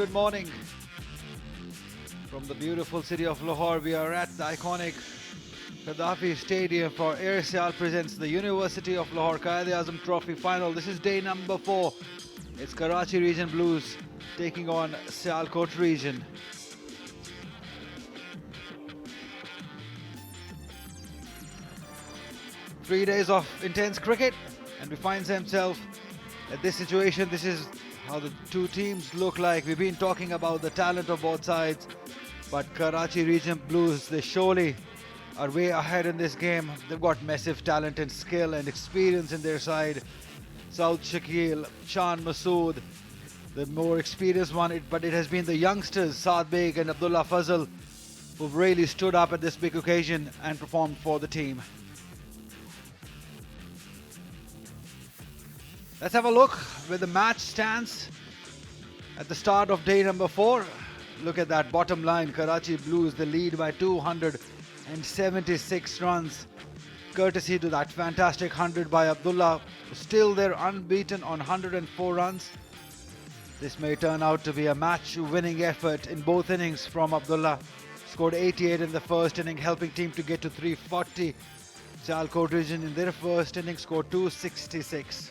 good morning. From the beautiful city of Lahore, we are at the iconic Gaddafi Stadium for Air Sial presents the University of Lahore Quaid-e-Azam Trophy Final. This is day number 4. It's Karachi Region Blues taking on Sialkot Region. Three days of intense cricket, and we find himself at this situation. This is how the two teams look like. We've been talking about the talent of both sides, but Karachi Region Blues, they surely are way ahead in this game. They've got massive talent and skill and experience in their side. Saud Shakil, Shan Masood, the more experienced one, but it has been the youngsters, Saad Beg and Abdullah Fazal, who've really stood up at this big occasion and performed for the team. Let's have a look where the match stands at the start of day number 4. Look at that bottom line. Karachi Blues, the lead by 276 runs, courtesy to that fantastic 100 by Abdullah. Still they're unbeaten on 104 runs. This may turn out to be a match-winning effort in both innings from Abdullah. Scored 88 in the first inning, helping team to get to 340. Sialkot Region in their first inning scored 266.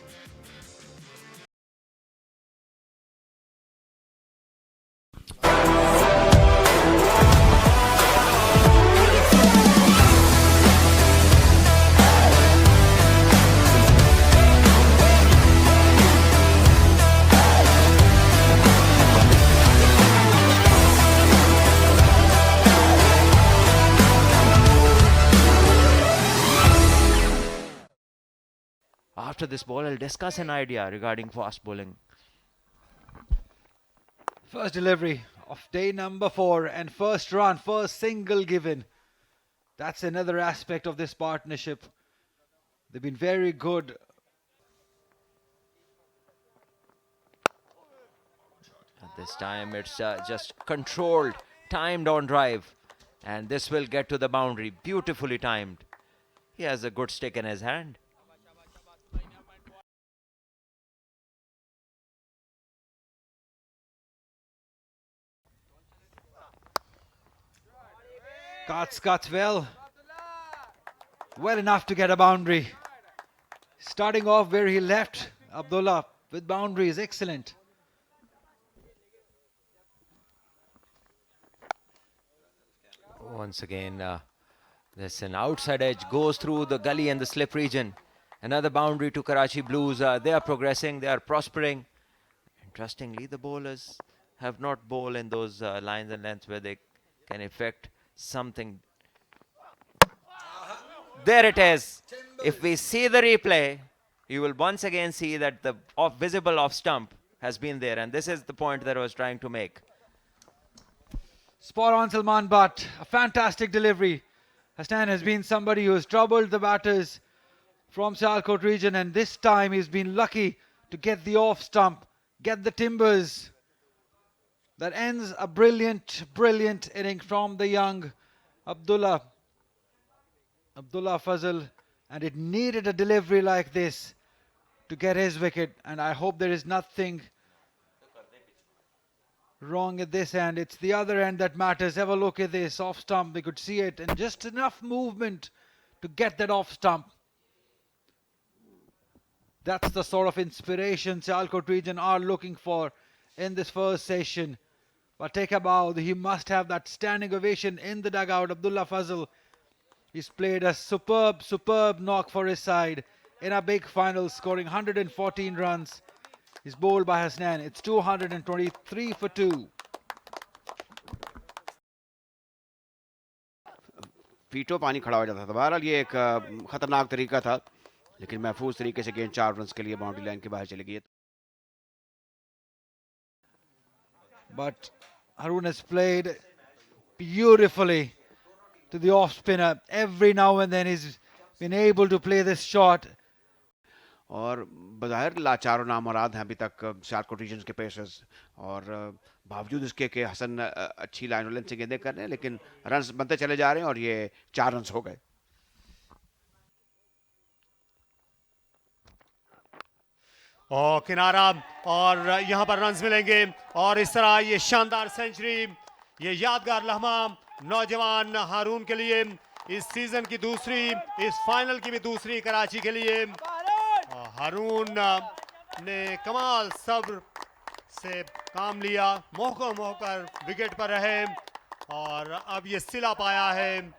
After this ball, I'll discuss an idea regarding fast bowling. First delivery of day number 4 and first run, first single given. That's another aspect of this partnership. They've been very good. At this time, it's just controlled, timed on drive. And this will get to the boundary. Beautifully timed. He has a good stick in his hand. Cuts well enough to get a boundary. Starting off where he left, Abdullah with boundaries, excellent. Once again, there's an outside edge, goes through the gully and the slip region. Another boundary to Karachi Blues. They are progressing, they are prospering. Interestingly, the bowlers have not bowled in those lines and lengths where they can effect something. There it is. If we see the replay, you will once again see that the visible off stump has been there, and this is the point that I was trying to make. Spot on Salman Butt, a fantastic delivery. Hasnan has been somebody who has troubled the batters from Sialkot Region, and this time he's been lucky to get the off stump, get the timbers. That ends a brilliant inning from the young Abdullah Fazal, and it needed a delivery like this to get his wicket, and I hope there is nothing wrong at this end. It's the other end that matters. Have a look at this off stump. We could see it, and just enough movement to get that off stump. That's the sort of inspiration Sialkot Region are looking for in this first session. But take a bow. He must have that standing ovation in the dugout. Abdullah Fazal, he's played a superb knock for his side in a big final, scoring 114 runs. He's bowled by Hasnan. It's 223 for 2. फीटों पानी खड़ा हो जाता था. बहरहाल ये एक खतरनाक तरीका था, लेकिन महफूज तरीके से गेंद 4 रन्स के लिए बाउंड्री लाइन के बाहर चली गई. But Harun has played beautifully to the off spinner. Every now and then he's been able to play this shot. और बज़ाहिर लाचार नामुराद हैं अभी तक सियालकोट रीजन के पेसर्स, और बावजूद इसके कि हसन अच्छी लाइन लेंथ से गेंदें कर रहे हैं, लेकिन रन्स बनते चले जा रहे हैं और ये 4 रन्स हो गए. और किनारा, और यहाँ पर रन्स मिलेंगे। और इस तरह ये शानदार सेंचुरी, ये यादगार लम्हा नौजवान हारून के लिए, इस सीजन की दूसरी, इस फाइनल की भी दूसरी कराची के लिए। हारून ने कमाल सब्र से काम लिया, मौका पर विकेट पर रहे, और अब ये सिला पाया है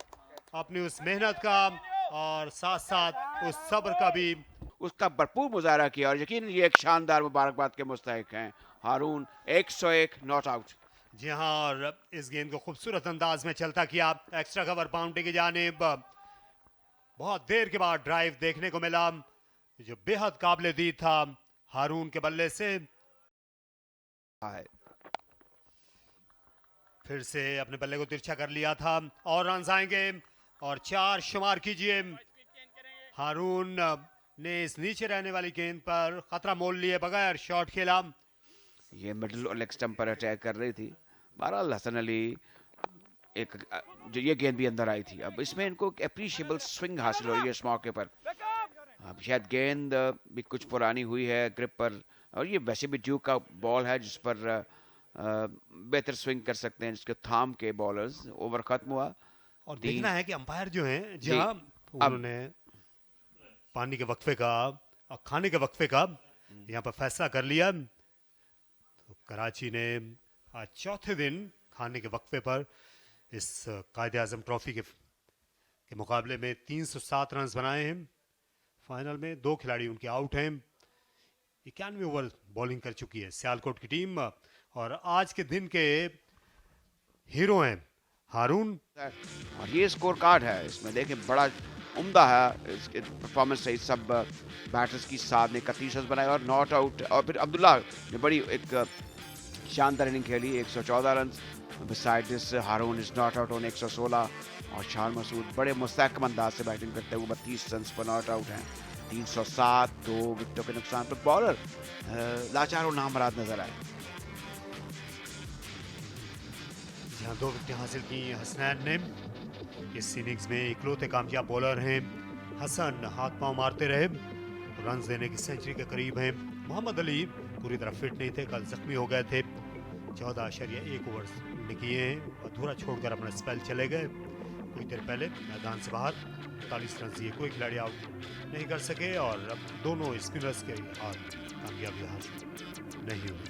अपनी उस मेहनत का, और साथ साथ उस सब्र का भी। उसका भरपूर मुजाहरा किया और यकीन ये एक शानदार मुबारकबाद के मुस्तहिक हैं। हारून 101 नॉट आउट। जी हाँ, और इस गेंद को खूबसूरत अंदाज में चलता किया एक्स्ट्रा कवर बाउंड्री की जानिब। बहुत देर के बाद ड्राइव देखने को मिला जो बेहद काबिल दीद था हारून के बल्ले से। फिर से अपने बल्ले को तिरछा कर लिया था, और रन आएंगे, और 4 शुमार कीजिए। हारून ने इस नीचे रहने वाली गेंद पर खतरा मोल लिए बगैर शॉट खेला। ये मिडिल और लेग स्टंप पर अटैक कर रही थी। बहरहाल हसन अली एक जो ये गेंद भी अंदर आई थी। अब इसमें इनको अप्रिशिएबल स्विंग हासिल हो रही है इस मौके पर। अब शायद गेंद भी कुछ पुरानी हुई है ग्रिप पर, और ये वैसे भी ड्यूक का बॉल है जिस पर बेहतर स्विंग कर सकते हैं जिसके थाम के बॉलर्स। ओवर खत्म हुआ और देखना है कि अंपायर जो हैं जी, जहां उन्होंने पानी के वक्फे का और खाने के वक्फे का यहाँ पर फैसला कर लिया। तो कराची ने आज चौथे दिन खाने के वक्फे पर इस कायदे आजम ट्रॉफी के मुकाबले में 307 रन बनाए हैं। फाइनल में 2 खिलाड़ी उनके आउट हैं। 91 ओवर बॉलिंग कर चुकी है सियालकोट की टीम, और आज के दिन के हीरो हैं हारून। और ये स्कोर कार्ड है, इसमें देखें बड़ा उम्दा है इसके परफॉर्मेंस से। सब बैटर्स की साथ ने 31 रन बनाए और नॉट आउट। और फिर अब्दुल्ला ने बड़ी एक शानदार इनिंग खेली, 114 run. Beside this Haroon is not out on 116, और शान मसूद बड़े मुस्तहकम अंदाज से बैटिंग करते हुए 32 रन पर नॉट आउट हैं। 307, 2 विकेटों के नुकसान पर बॉलर लाचार और नामराद नजर आए। जहां 2 विकेटें हासिल की हसनैन ने। इस इनिंग्स में इकलौते कामयाब बॉलर हैं हसन। हाथ पांव मारते रहे, रन देने की सेंचुरी के करीब हैं। मोहम्मद अली पूरी तरह फिट नहीं थे, कल जख्मी हो गए थे। 14.1 ओवर ने किए हैं, अधूरा छोड़कर अपना स्पेल चले गए। कुछ देर पहले मैदान से बाहर 45 रन दिए, कोई खिलाड़ी आउट नहीं कर सके, और अब दोनों स्पिनर्स के हाथ कामयाबी हासिल नहीं हुई।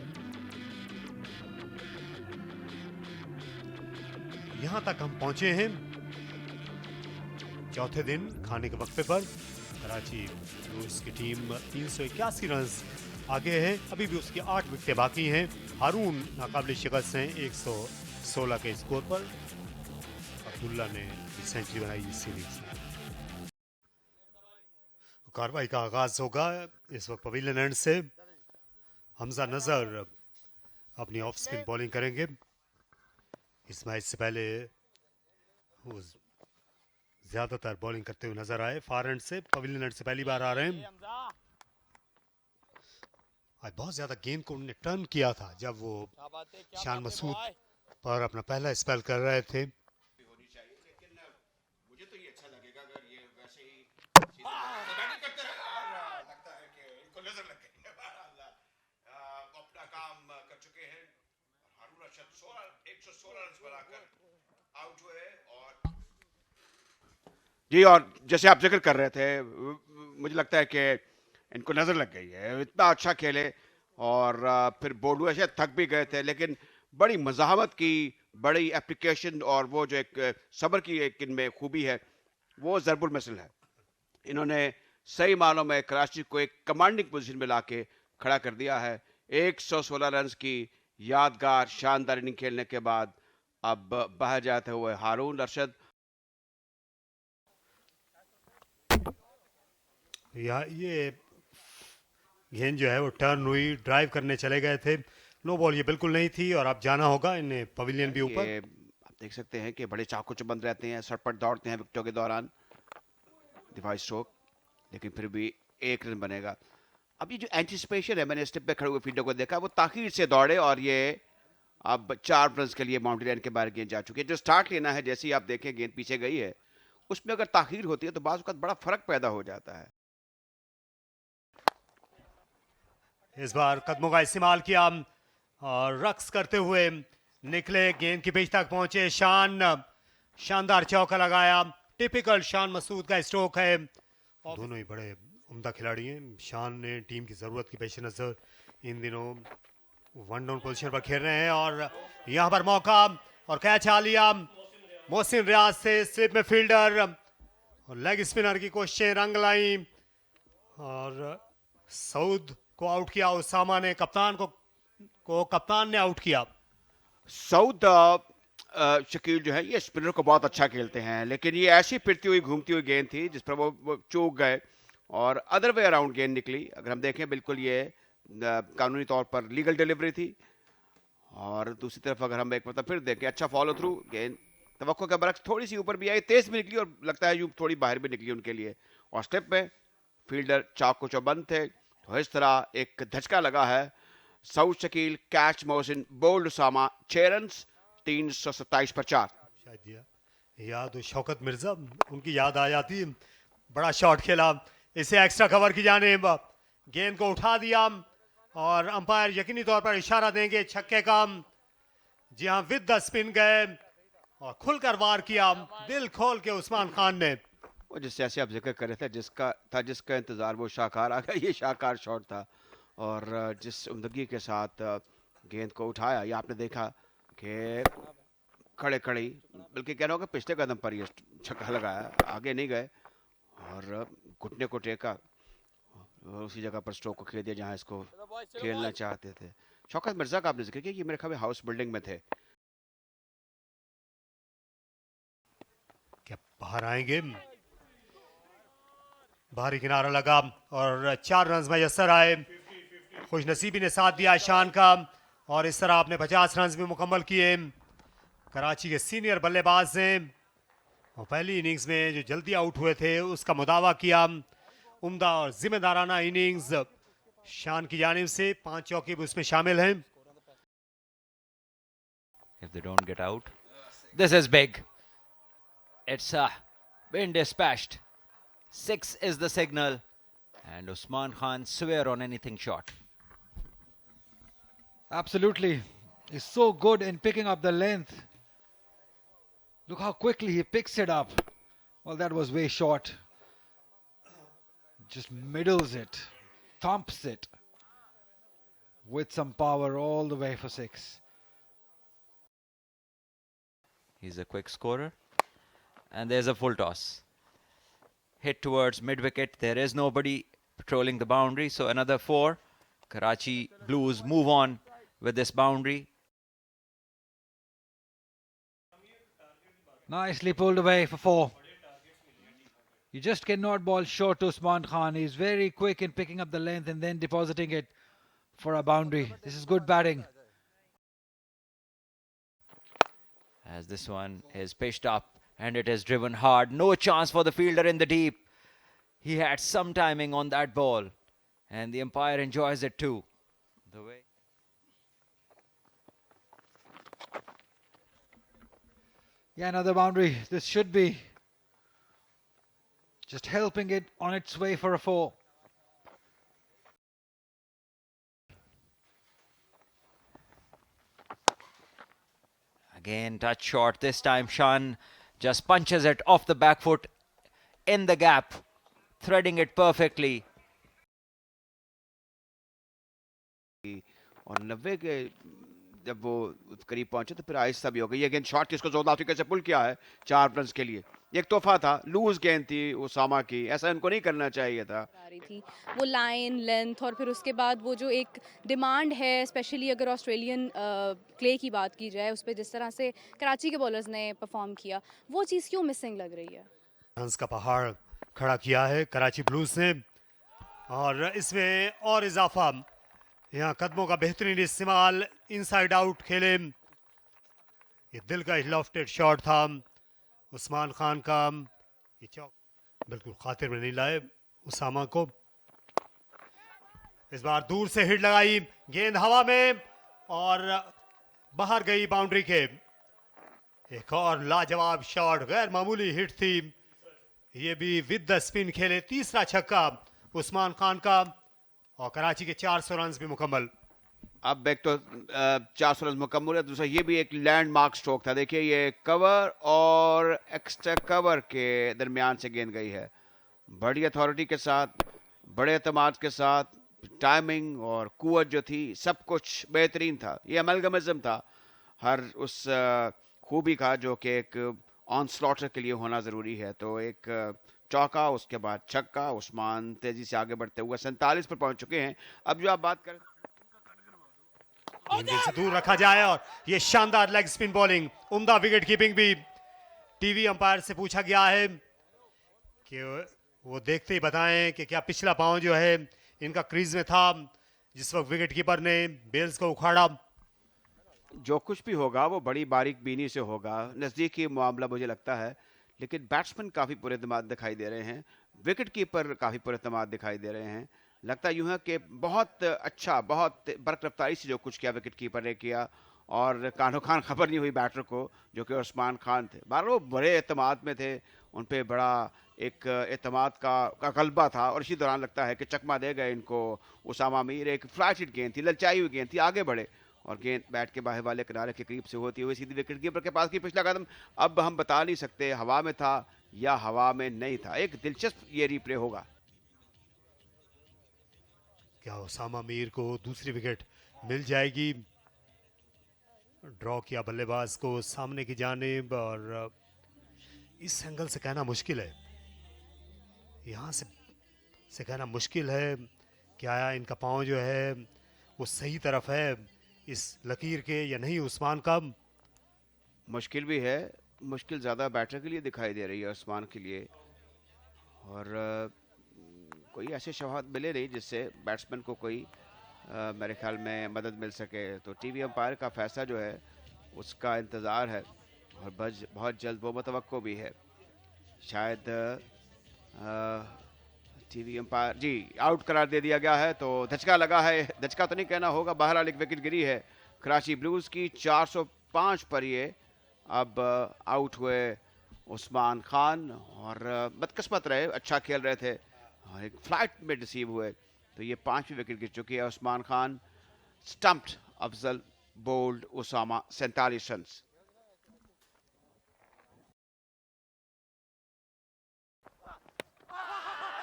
यहां तक हम पहुंचे हैं चौथे दिन खाने के वक्फे पर। कराची ब्लूज की टीम 381 रन आगे है, अभी भी उसकी 8 विकेटें बाकी हैं। हारून नाकाबिल शिकस्त हैं 116 के स्कोर पर। अब्दुल्ला ने सेंचुरी बनाई इस सीरीज में। कार्रवाई का आगाज होगा इस वक्त पवेलियन एंड से। हमजा नजर अपनी ऑफ स्पिन बॉलिंग करेंगे। इस मैच से पहले वो ज्यादातर बॉलिंग करते हुए नजर आए फार एंड से। पवेलियन एंड से पहली बार आ रहे हैं। आज बहुत ज्यादा गेंद को उन्होंने टर्न किया था जब वो शान मसूद पर अपना पहला स्पेल कर रहे थे। मुझे तो ये अच्छा लगेगा अगर ये वैसे ही बैटिंग करते रहे और लगता है कि इनको नजर लग गई अपना काम कर चुके हैं। हारून रशीद 116 रन बनाकर आउट हुए। और जी, और जैसे आप जिक्र कर रहे थे, मुझे लगता है कि इनको नजर लग गई है। इतना अच्छा खेले और फिर बोल्ड हुए, शायद थक भी गए थे, लेकिन बड़ी मज़ाहमत की, बड़ी एप्लीकेशन, और वो जो एक सब्र की एक इनमें खूबी है वो ज़रबुल मिसल है। इन्होंने सही मानों में कराची को एक कमांडिंग पोजीशन में लाके खड़ा कर दिया है। 116 रन की यादगार शानदार इनिंग खेलने के बाद अब बाहर जाते हुए हारून रशीद। ये गेंद जो है वो टर्न हुई, ड्राइव करने चले गए थे। नो बॉल ये बिल्कुल नहीं थी, और अब जाना होगा इन्हें पवेलियन भी ऊपर। आप देख सकते हैं कि बड़े चाकू चुबंद रहते हैं, सटपट दौड़ते हैं विकेटों के दौरान दिफाई स्ट्रोक, लेकिन फिर भी 1 रन बनेगा। अब ये जो एंटिसिपेशन है, मैंने स्टेप पे खड़े हुए फील्डर को देखा, वो ताखीर से दौड़े और ये अब 4 रन के लिए बाउंड्री लाइन के बाहर गेंद जा चुकी है। जो स्टार्ट लेना है, जैसे ही आप देखें गेंद पीछे गई है, उसमें अगर ताखीर होती है तो बाज़ वक़्त बड़ा फर्क पैदा हो जाता है। इस बार कदमों का इस्तेमाल किया और रक्स करते हुए निकले, गेंद की पिच तक पहुंचे शान, शानदार चौका लगाया। टिपिकल शान मसूद का स्ट्रोक है। दोनों ही बड़े उम्दा खिलाड़ी हैं। शान ने टीम की ज़रूरत की पेश नज़र इन दिनों वन डाउन पोजीशन पर खेल रहे हैं और यहाँ पर मौका और कैच आ लिया मोहसिन रियाज से। स्लिप में फील्डर और लेग स्पिनर की कोशिशें रंग लाई और सऊद को आउट किया। उसामा ने कप्तान ने आउट किया। सऊद शकील जो है ये स्पिनर को बहुत अच्छा खेलते हैं, लेकिन ये ऐसी फिरती हुई घूमती हुई गेंद थी जिस पर वो चूक गए और अदर वे अराउंड गेंद निकली। अगर हम देखें बिल्कुल ये कानूनी तौर पर लीगल डिलीवरी थी। और दूसरी तरफ अगर हम एक मतलब फिर देखें, अच्छा फॉलो थ्रू, गेंद तवक्को के बरक्स थोड़ी सी ऊपर भी आई, तेज भी निकली और लगता है यूं थोड़ी बाहर भी निकली उनके लिए। और स्टेप में फील्डर चाको चौबंद थे, तो इस तरह एक धचका लगा है। Saud Shakeel catch Mohsin bowled Usama 6 runs 327 पर 4। शायद याद शौकत मिर्जा उनकी याद आ जाती। बड़ा शॉट खेला, इसे एक्स्ट्रा कवर की जानिब, गेंद को उठा दिया और अंपायर यकीनी तौर पर इशारा देंगे छक्के का। जी हाँ, विद द स्पिन गए और खुलकर वार किया, दिल खोल के उस्मान खान ने। वो जिस जैसे आप जिक्र कर रहे थे, जिसका इंतजार वो शाहकार आ गया, ये शाहकार शॉट था। और जिस उम्दगी के साथ गेंद को उठाया, ये आपने देखा कि खड़े खड़े बल्कि कह रहा हूँ कि पिछले कदम पर ये छक्का लगाया, आगे नहीं गए और घुटने को टेका और उसी जगह पर स्ट्रोक को खेल दिया जहां इसको खेलना चाहते थे। शौकत मिर्जा का आपने जिक्र किया कि मेरे ख्याल में हाउस बिल्डिंग में थे। क्या बाहर आएंगे? बाहरी किनारा लगा और 4 रन मैसर आए। खुशनसीबी ने साथ दिया शान का और इस तरह आपने 50 रन भी मुकम्मल किए। कराची के सीनियर बल्लेबाज ने और पहली इनिंग्स में जो जल्दी आउट हुए थे उसका मुदावा किया। उम्दा और जिम्मेदाराना इनिंग्स शान की जानिब से, 5 चौके भी उसमें शामिल हैं। If they don't get out, this is big. It's been dispatched. 6 is the signal, and Usman Khan swear on anything short. Absolutely. He's so good in picking up the length. Look how quickly he picks it up. Well, that was way short. Just middles it, thumps it with some power all the way for 6. He's a quick scorer. And there's a full toss. Hit towards mid-wicket. There is nobody patrolling the boundary. So another 4. Karachi Blues move on with this boundary. Nicely pulled away for 4. You just cannot bowl short to Usman Khan. He's very quick in picking up the length and then depositing it for a boundary. This is good batting. As this one is pitched up and it is driven hard. No chance for the fielder in the deep. He had some timing on that ball and the umpire enjoys it too. The way. Yeah, another boundary. This should be just helping it on its way for a 4. Again, touch short. This time, Shan just punches it off the back foot in the gap, threading it perfectly. और 90 के जब वो करीब पहुंचे तो फिर आहिस्ता भी हो गई। ये गेंद शॉट किसको साउथ अफ्रीका से पुल किया है 4 रन के लिए। एक तोहफा था, लूज गेंद थी उसामा की, ऐसा इनको नहीं करना चाहिए था। आ रही थी वो लाइन लेंथ और फिर उसके बाद वो जो एक डिमांड है, स्पेशली अगर ऑस्ट्रेलियन क्ले की बात की जाए, उस पर जिस तरह से कराची के बॉलर्स ने परफॉर्म किया, वो चीज़ क्यों मिसिंग लग रही है? रन्स का पहाड़ खड़ा किया है कराची ब्लूज ने और इसमें और इजाफा। यहाँ कदमों का बेहतरीन इस्तेमाल, इनसाइड आउट खेले। ये दिल का लॉफ्टेड शॉट था उस्मान खान का। ये चौक बिल्कुल खातिर में नहीं लाए उसामा को। इस बार दूर से हिट लगाई, गेंद हवा में और बाहर गई बाउंड्री के। एक और लाजवाब शॉट, गैर मामूली हिट थी। ये भी विद द स्पिन खेले, तीसरा छक्का उस्मान खान का। और कराची के 400 रन भी मुकम्मल। अब एक तो 400 रन मुकम्मल है, दूसरा ये भी एक लैंडमार्क स्ट्रोक था। देखिए ये कवर और एक्स्ट्रा कवर के दरमियान से गेंद गई है, बड़ी अथॉरिटी के साथ, बड़े एतमाद के साथ, टाइमिंग और कुव्वत जो थी, सब कुछ बेहतरीन था। ये अमलगमिज्म था हर उस खूबी का जो कि एक ऑन स्लॉटर के लिए होना ज़रूरी है। तो एक चौका, उसके बाद छक्का, उस्मान तेजी से आगे बढ़ते हुए 47 पर पहुंच चुके हैं। अब जो आप बात करें, गेंद से दूर रखा जाए और ये शानदार लेग स्पिन बॉलिंग, उम्दा विकेट कीपिंग भी। टीवी अंपायर से पूछा गया है कि वो देखते ही बताएं कि क्या पिछला पांव जो है इनका क्रीज में था जिस वक्त विकेट कीपर ने बेल्स को उखाड़ा। जो कुछ भी होगा वो बड़ी बारीक बीनी से होगा, नज़दीकी मामला मुझे लगता है, लेकिन बैट्समैन काफ़ी पुरएतमाद दिखाई दे रहे हैं, विकेट कीपर काफ़ी पुरएतमाद दिखाई दे रहे हैं। लगता यूँ है कि बहुत अच्छा, बहुत बरक रफ्तारी से जो कुछ किया विकेट कीपर ने किया, और कानो खान खबर नहीं हुई बैटर को जो कि उस्मान खान थे। बार वो बड़े एतमाद में थे, उन पर बड़ा एक एतमाद का गलबा था, और इसी दौरान लगता है कि चकमा दे गए इनको उसामा मीर। एक फ्लाइट हिट गेंद थी, ललचाई हुई गेंद थी, आगे बढ़े और गेंद बैट के बाहर वाले किनारे के करीब से होती हुई सीधी विकेट कीपर के पास की। पिछला कदम अब हम बता नहीं सकते हवा में था या हवा में नहीं था। एक दिलचस्प ये रिप्ले होगा। क्या उसामा मीर को दूसरी विकेट मिल जाएगी? ड्रॉ किया बल्लेबाज को सामने की जानिब, और इस एंगल से कहना मुश्किल है, यहाँ से कहना मुश्किल है क्या इनका पाँव जो है वो सही तरफ है इस लकीर के या नहीं। उस्मान का मुश्किल भी है, मुश्किल ज़्यादा बैटर के लिए दिखाई दे रही है उस्मान के लिए, और कोई ऐसे शवाहद मिले नहीं जिससे बैट्समैन को कोई मेरे ख्याल में मदद मिल सके। तो टीवी अंपायर का फैसला जो है उसका इंतज़ार है, और बहुत जल्द वो मुतवक्को भी है। शायद टीवी अंपायर जी आउट करार दे दिया गया है, तो धचका लगा है, धचका तो नहीं कहना होगा, बहरहाल एक विकेट गिरी है कराची ब्लूज़ की। 405 पर ये अब आउट हुए उस्मान खान, और बदकिस्मत रहे, अच्छा खेल रहे थे और एक फ्लाइट में डिसीव हुए, तो ये 5वीं विकेट गिर चुकी है। Usman Khan stumped, Afzal bowled, Usama 47 run.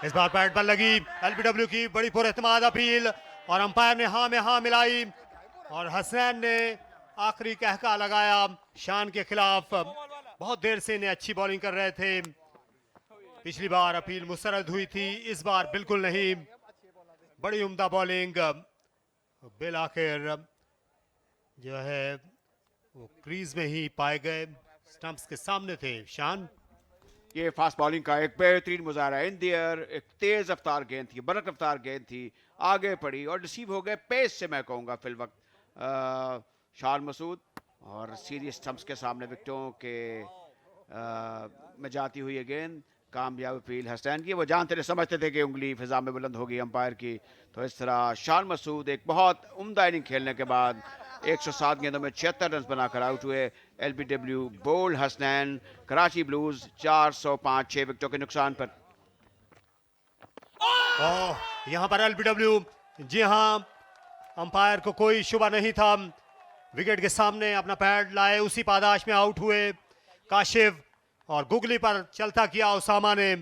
इस बार बैट पर लगी एलबीडब्ल्यू की बड़ी पुरएतमाद अपील, और अंपायर ने हाँ में हाँ मिलाई, और हसनैन ने आखिरी कहका लगाया शान के खिलाफ। बहुत देर से इन्हें अच्छी बॉलिंग कर रहे थे, पिछली बार अपील मुस्तरद हुई थी, इस बार बिल्कुल नहीं। बड़ी उम्दा बॉलिंग, बिल आखिर जो है वो क्रीज में ही पाए गए, स्टंप्स के सामने थे शान। ये फास्ट बॉलिंग का एक बेहतरीन मुजाहरा इन द एयर, एक तेज रफ्तार गेंद थी, बरक रफ्तार गेंद थी, आगे पड़ी और रिसीव हो गए पेस से, मैं कहूँगा फिल वक्त शान मसूद, और सीरीज स्टंप्स के सामने विकेटों के में जाती हुई ये गेंद कामयाब अपील हसनैन की। वो जानते थे, समझते थे कि उंगली फिजा में बुलंद होगी अंपायर की, तो इस तरह शान मसूद एक बहुत उम्दा इनिंग खेलने के बाद 107 गेंदों में 76 रन बनाकर आउट हुए। LBW bowled Hasnain, Karachi Blues 405 6 विकेटों के नुकसान पर। यहाँ पर एलबीडब्ल्यू, जी हाँ, अंपायर को कोई शुबा नहीं था, विकेट के सामने अपना पैड लाए, उसी पादाश में आउट हुए काशिफ, और गुगली पर चलता किया उसामा ने।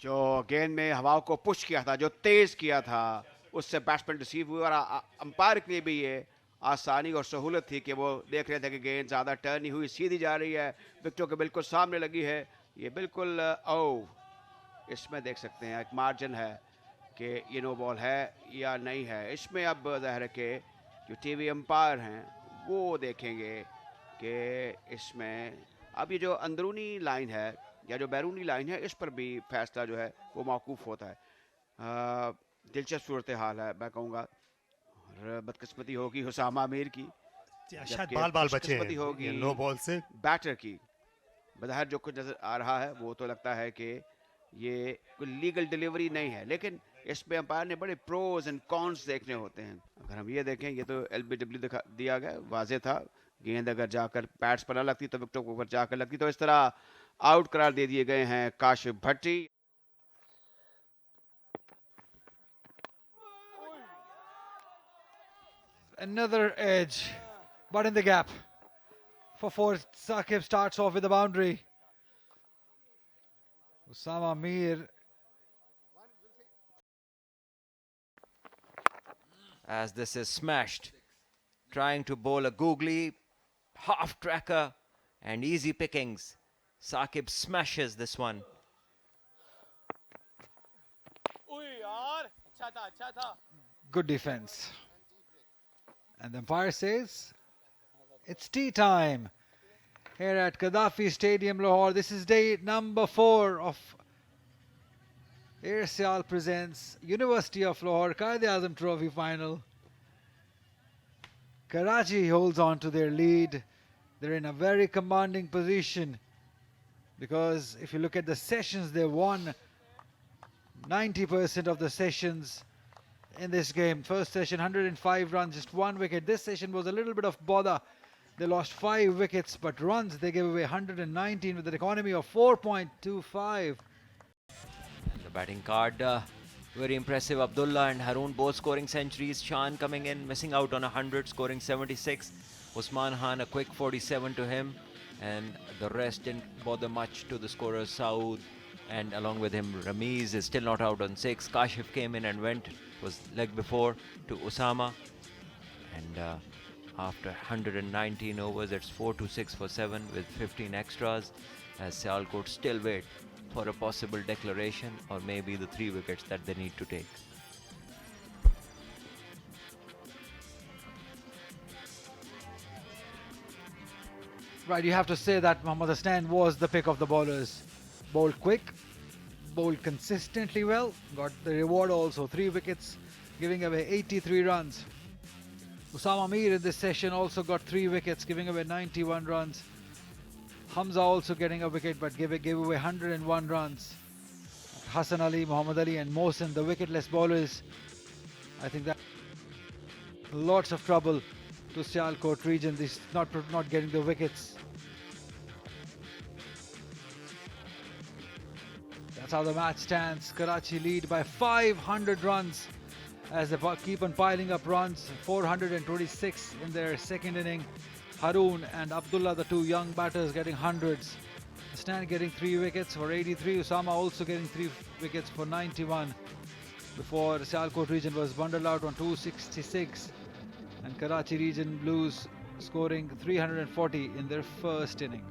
जो गेंद में हवाओं को पुश किया था, जो तेज किया था, उससे बैट्समैन रिसीव हुए, और अंपायर के लिए भी ये आसानी और सहूलत थी कि वो देख रहे थे कि गेंद ज़्यादा टर्न नहीं हुई, सीधी जा रही है, विकेटों के बिल्कुल सामने लगी है। ये बिल्कुल इसमें देख सकते हैं एक मार्जिन है कि ये नो बॉल है या नहीं है। इसमें अब ज़ाहिर है कि जो टीवी अंपायर हैं वो देखेंगे कि इसमें अब ये जो अंदरूनी लाइन है या जो बैरूनी लाइन है, इस पर भी फैसला जो है वो मौकूफ़ होता है। दिलचस्प सूरत हाल है, मैं कहूँगा, और बदकिस्मती होगी हुसामा मीर की, शायद बाल बाल बचे बदकिस्मती होगी नो बॉल से बैटर की। बज़ाहिर जो कुछ नज़र आ रहा है वो तो लगता है कि ये कोई लीगल डिलीवरी नहीं है, लेकिन इसमें अंपायर ने बड़े प्रोज एंड कॉन्स देखने होते हैं। अगर हम ये देखें, ये तो एलबीडब्ल्यू दिया गया, वाजे था, गेंद अगर जाकर पैड्स पर न लगती तो विकेटों के ऊपर जाकर लगती। तो इस तरह आउट करार दे दिए गए हैं काशिफ भट्टी। Another edge, but in the gap. For four, Saqib starts off with the boundary. Usama Mir, as this is smashed. Trying to bowl a googly, half tracker, and easy pickings. Saqib smashes this one. good defense. And the umpire says it's tea time here at Gaddafi Stadium, Lahore. This is day number 4 of Airsial presents University of Lahore Quaid-e-Azam Trophy final. Karachi holds on to their lead. They're in a very commanding position because if you look at the sessions, they won 90% of the sessions in this game. First session 105 runs, just 1 wicket. This session was a little bit of bother. They lost 5 wickets, but runs they gave away 119 with an economy of 4.25. The batting card, very impressive. Abdullah and Haroon both scoring centuries. Shan coming in, missing out on 100, scoring 76. Usman Khan a quick 47 to him, and the rest didn't bother much to the scorers. Saud and along with him Ramiz is still not out on 6. Kashif came in and went, was leg before to Usama, and after 119 overs it's 4-6 for 7 with 15 extras, as Sialkot still wait for a possible declaration or maybe the 3 wickets that they need to take. Right, you have to say that Mohammad Hasnain was the pick of the bowlers. Bowled quick, bowled consistently well, got the reward also, 3 wickets, giving away 83 runs. Usama Mir in this session also got 3 wickets, giving away 91 runs. Hamza also getting a wicket but gave away 101 runs. Hassan Ali, Muhammad Ali and Mohsin, the wicketless bowlers. I think that lots of trouble to Sialkot region, this not getting the wickets. That's how the match stands. Karachi lead by 500 runs as they keep on piling up runs. 426 in their second inning. Haroon and Abdullah, the 2 young batters, getting hundreds. Hasnain getting 3 wickets for 83. Usama also getting 3 wickets for 91. Before Sialkot region was bundled out on 266. And Karachi region Blues scoring 340 in their first inning.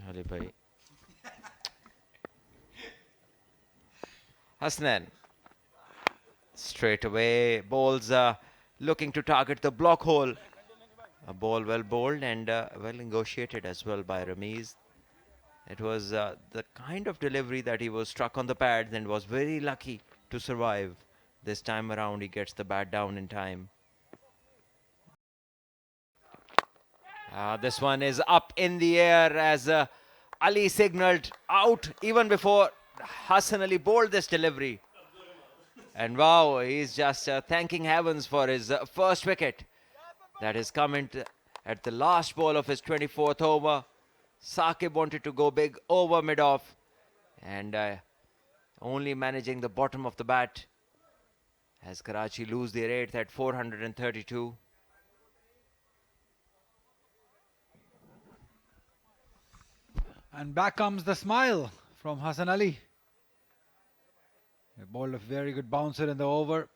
Ali bhai. Hasnain straight away bowls, looking to target the block hole. A ball well bowled and well negotiated as well by Ramiz. It was the kind of delivery that he was struck on the pads and was very lucky to survive. This time around he gets the bat down in time. This one is up in the air as Ali signalled out even before Hassan Ali bowled this delivery. And wow, he's just thanking heavens for his first wicket. That is coming at the last ball of his 24th over. Saqib wanted to go big over mid-off and only managing the bottom of the bat as Karachi lose their 8th at 432. And back comes the smile from Hassan Ali. He bowled a very good bouncer in the over.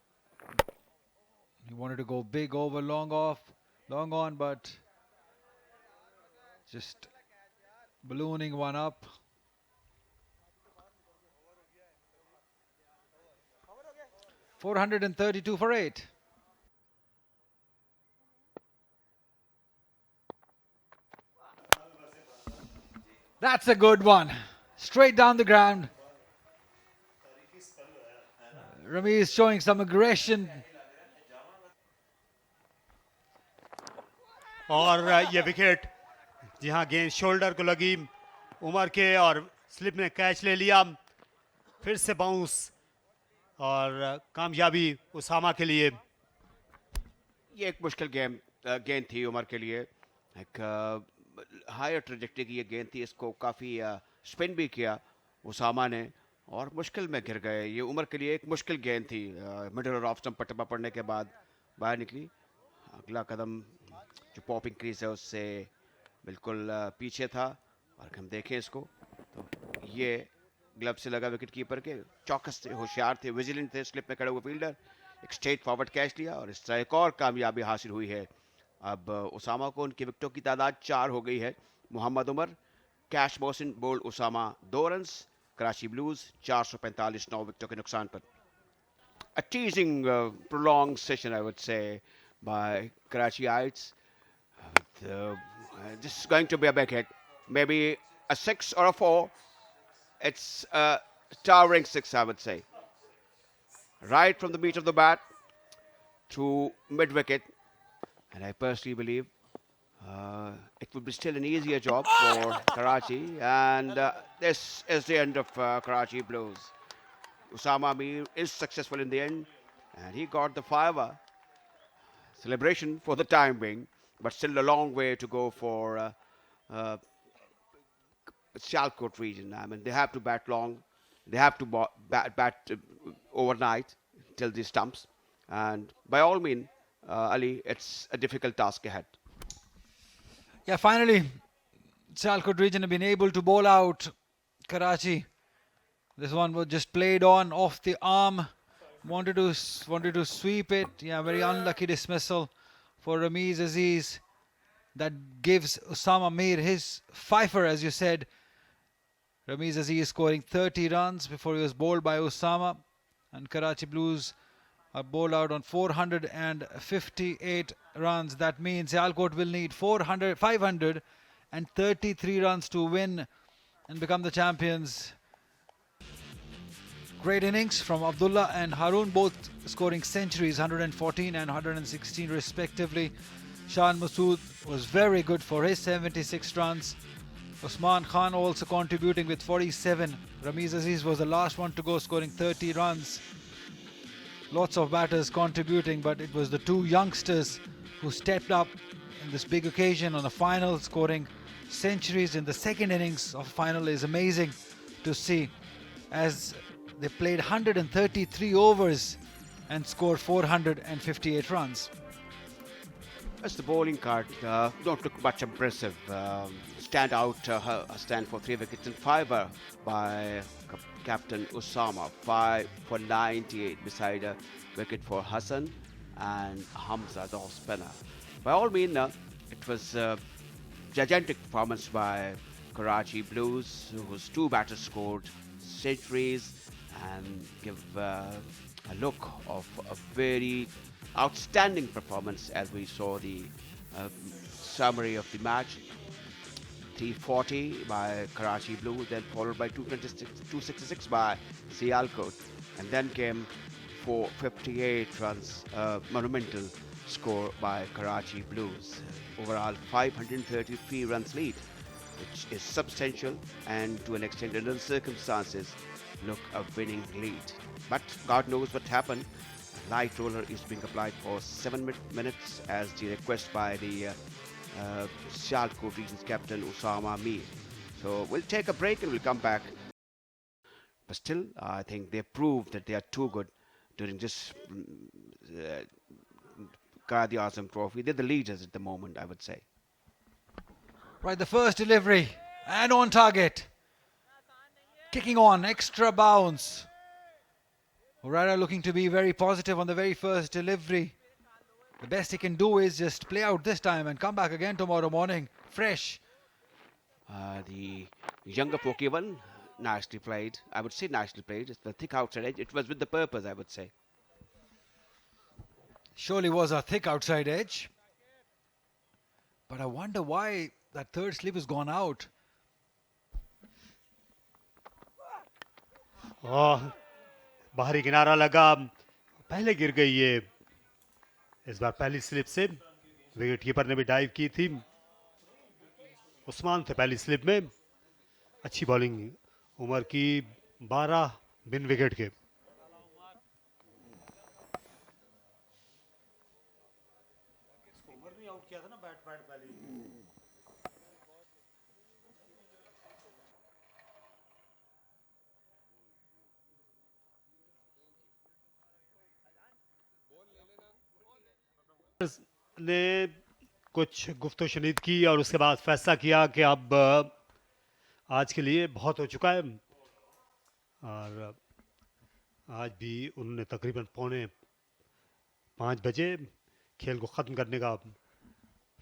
He wanted to go big over, long on, but just ballooning one up. $432 for 8. That's a good one. Straight down the ground. Ramiz showing some aggression. और ये wicket जहां गेंद shoulder को लगी उमर के और slip ने catch ले लिया, फिर से बाउंस और कामयाबी उसामा के लिए। ये एक मुश्किल गेंद थी उमर के लिए एक हायर ट्रेजेक्टरी की ये गेंद थी, इसको काफ़ी स्पिन भी किया उसामा ने और मुश्किल में गिर गए। ये उमर के लिए एक मुश्किल गेंद थी। मिडल और ऑफ स्टंप पर टप्पा पड़ने के बाद बाहर निकली। अगला कदम जो पॉपिंग क्रीज है उससे बिल्कुल पीछे था और हम देखें इसको तो ये ग्लव से लगा विकेट कीपर के। चौकस थे, होशियार थे, विजिलेंट थे, स्लिप में खड़े हुए फील्डर एक स्ट्रेट फॉरवर्ड कैच लिया और इस तरह एक और कामयाबी हासिल हुई है। अब उसामा को उनकी विकेटों की तादाद 4 हो गई है। Mohammad Umar, catch Mohsin bowled Usama 2 runs. Karachi Blues 445 9 विकेटों के नुकसान पर। A teasing prolonged session I would say by Karachiites. This is going to be a big hit, maybe a 6 or a 4. It's a towering 6 I would say. Right from the beat of the bat to mid wicket, and I personally believe it would be still an easier job for Karachi, and this is the end of Karachi Blues. Usama Mir is successful in the end, and he got the fiver celebration for the time being, but still a long way to go for Sialkot region. I mean, they have to bat long, they have to bat overnight till the stumps, and by all means, Ali, it's a difficult task ahead. Yeah, finally, Sialkot region have been able to bowl out Karachi. This one was just played on off the arm. Wanted to sweep it. Yeah, very unlucky dismissal for Ramiz Aziz. That gives Usama Mir his fifer, as you said. Ramiz Aziz scoring 30 runs before he was bowled by Usama. And Karachi Blues are bowled out on 458 runs. That means Sialkot will need 533 runs to win and become the champions. Great innings from Abdullah and Harun, both scoring centuries, 114 and 116 respectively. Shan Masood was very good for his 76 runs. Usman Khan also contributing with 47. Ramiz Aziz was the last one to go, scoring 30 runs. Lots of batters contributing, but it was the two youngsters who stepped up in this big occasion on the final, scoring centuries in the second innings of final is amazing to see, as they played 133 overs and scored 458 runs. That's the bowling card. Don't look much impressive. Stand for 3 wickets and fiver by captain Usama. 5 for 98 beside a wicket for Hassan and Hamza, the off-spinner. By all means, it was a gigantic performance by Karachi Blues, whose 2 batters scored centuries and give a look of a very outstanding performance as we saw the summary of the match. 340 by Karachi Blue, then followed by 266 by Sialkot, and then came 458 runs, monumental score by Karachi Blues. Overall 533 runs lead, which is substantial and to an extent under the circumstances look a winning lead. But God knows what happened. Light roller is being applied for 7 minutes as the request by the Sialkot region's captain Usama Mir. So we'll take a break and we'll come back. But still, I think they proved that they are too good during this Qadi Azam Trophy. They're the leaders at the moment, I would say. Right, the first delivery and on target. Kicking on, extra bounce. Horara looking to be very positive on the very first delivery. The best he can do is just play out this time and come back again tomorrow morning, fresh. The younger Pokevan, nicely played. I would say nicely played. It's the thick outside edge. It was with the purpose, I would say. Surely was a thick outside edge. But I wonder why that third slip has gone out. बाहरी किनारा लगा, पहले गिर गई ये। इस बार पहली slip से विकेट कीपर ने भी डाइव की थी। उस्मान थे पहली स्लिप में। अच्छी बॉलिंग उमर की, 12 बिन विकेट के। ने कुछ गुफ्तो शनीद की और उसके बाद फैसला किया कि अब आज के लिए बहुत हो चुका है, और आज भी उन्होंने तकरीबन 4:45 बजे खेल को ख़त्म करने का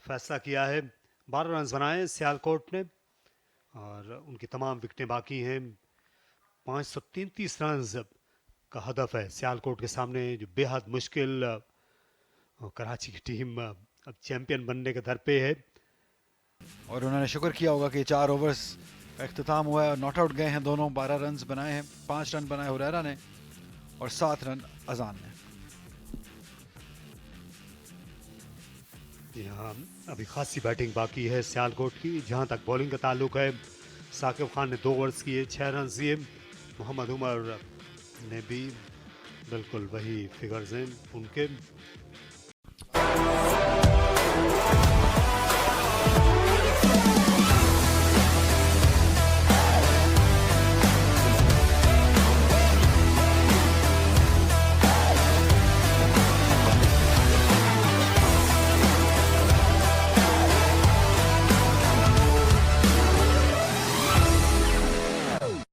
फैसला किया है। 12 रन बनाए सियालकोट ने और उनकी तमाम विकेटें बाकी हैं। 533 रन का हदफ है सियालकोट के सामने, जो बेहद मुश्किल कराची की टीम अब चैंपियन बनने के दर पे है। और उन्होंने शुक्र किया होगा कि 4 ओवर्स का इख्तिताम हुआ है और नॉट आउट गए हैं दोनों। 12 रन बनाए हैं, 5 रन बनाए हुरैरा ने और 7 रन अजान ने। यहाँ अभी खासी बैटिंग बाकी है सियालकोट की। जहाँ तक बॉलिंग का ताल्लुक है, साकिब खान ने 2 ओवर्स किए, 6 रन दिए। मोहम्मद उमर ने भी बिल्कुल वही फिगर्स हैं उनके।